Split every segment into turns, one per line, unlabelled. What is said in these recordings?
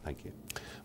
Thank you.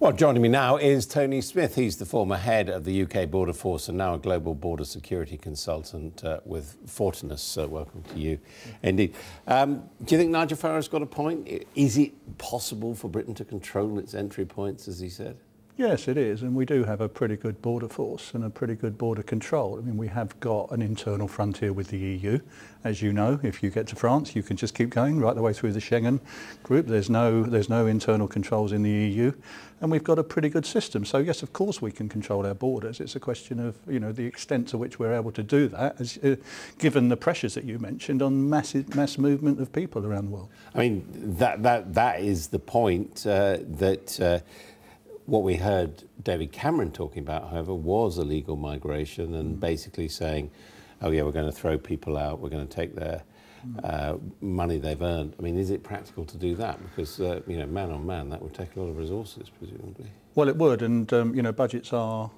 Well, joining me now is Tony Smith. He's the former head of the UK Border Force and now a global border security consultant with Fortinus. Welcome to you, indeed. Do you think Nigel Farage's got a point? Is it possible for Britain to control its entry points, as he said?
Yes, it is, and we do have a pretty good border force and a pretty good border control. I mean, we have got an internal frontier with the EU. As you know, if you get to France, you can just keep going right the way through the Schengen group. There's no internal controls in the EU, and we've got a pretty good system. So yes, of course we can control our borders. It's a question of, you know, the extent to which we're able to do that, given the pressures that you mentioned on mass movement of people around the world.
I mean, that is the point what we heard David Cameron talking about, however, was illegal migration and basically saying, oh yeah, we're going to throw people out, we're going to take their money they've earned. I mean, is it practical to do that? Because, you know, man on man, that would take a lot of resources, presumably.
Well, it would, and, you know, budgets are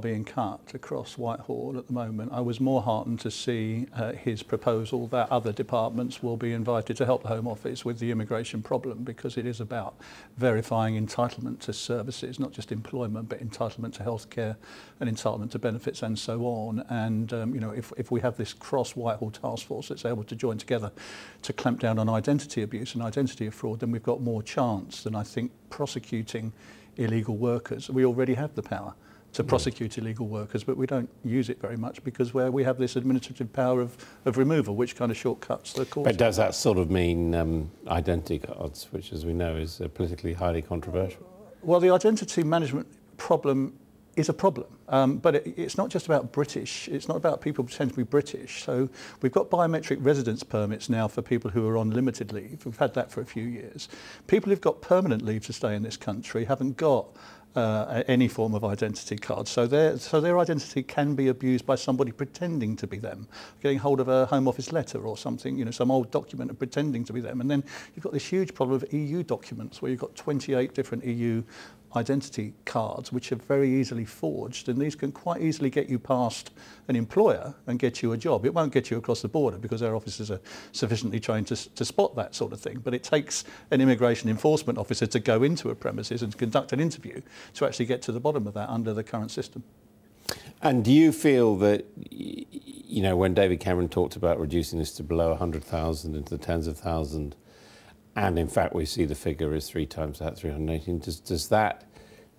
being cut across Whitehall at the moment. I was more heartened to see his proposal that other departments will be invited to help the Home Office with the immigration problem, because it is about verifying entitlement to services, not just employment, but entitlement to healthcare and entitlement to benefits and so on. And, you know, if we have this cross-Whitehall task force that's able to join together to clamp down on identity abuse and identity fraud, then we've got more chance than, I think, prosecuting illegal workers. We already have the power to prosecute illegal workers, but we don't use it very much because we have this administrative power of removal, which kind of shortcuts the courts.
But does that sort of mean identity cards, which, as we know, is politically highly controversial?
Well, the identity management problem is a problem, but it's not just about British. It's not about people pretending to be British. So we've got biometric residence permits now for people who are on limited leave. We've had that for a few years. People who've got permanent leave to stay in this country haven't got any form of identity card. So their identity can be abused by somebody pretending to be them, getting hold of a Home Office letter or something, you know, some old document and pretending to be them. And then you've got this huge problem of EU documents where you've got 28 different EU identity cards which are very easily forged, and these can quite easily get you past an employer and get you a job. It won't get you across the border because our officers are sufficiently trained to spot that sort of thing, but it takes an immigration enforcement officer to go into a premises and conduct an interview to actually get to the bottom of that under the current system.
And do you feel that, you know, when David Cameron talked about reducing this to below 100,000 into the tens of thousands, and in fact we see the figure is 3 times that, 318, does that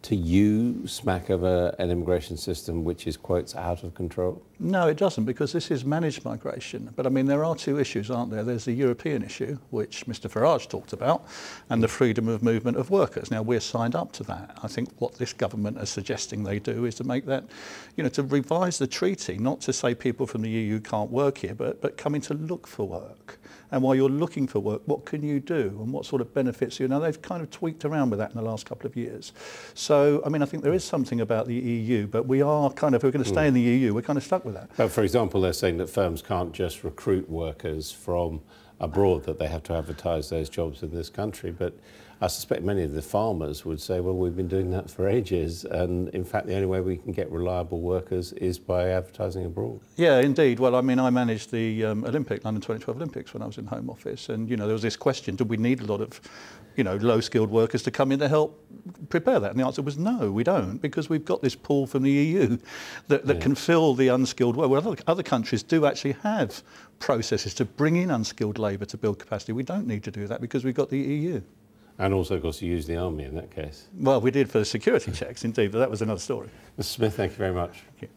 to you smack of an immigration system which is, quotes, out of control?
No, it doesn't, because this is managed migration. But I mean, there are two issues, aren't there? There's the European issue, which Mr Farage talked about, and the freedom of movement of workers. Now, we're signed up to that. I think what this government is suggesting they do is to make that, you know, to revise the treaty, not to say people from the EU can't work here, but coming to look for work. And while you're looking for work, what can you do and what sort of benefits? You know, they've kind of tweaked around with that in the last couple of years. So, I mean, I think there is something about the EU, but we are kind of, if we're going to stay in the EU, we're kind of stuck with that.
But for example, they're saying that firms can't just recruit workers from abroad, that they have to advertise those jobs in this country. But I suspect many of the farmers would say, well, we've been doing that for ages, and in fact the only way we can get reliable workers is by advertising abroad.
Yeah, indeed. Well, I mean, I managed the London 2012 Olympics when I was in Home Office, and, you know, there was this question, did we need a lot of, you know, low-skilled workers to come in to help prepare that? And the answer was no, we don't, because we've got this pool from the EU that can fill the unskilled work. Well, other countries do actually have processes to bring in unskilled labour to build capacity. We don't need to do that because we've got the EU.
And also, of course, you use the army in that case.
Well, we did for security checks, indeed, but that was another story.
Mr Smith, thank you very much.
Thank you.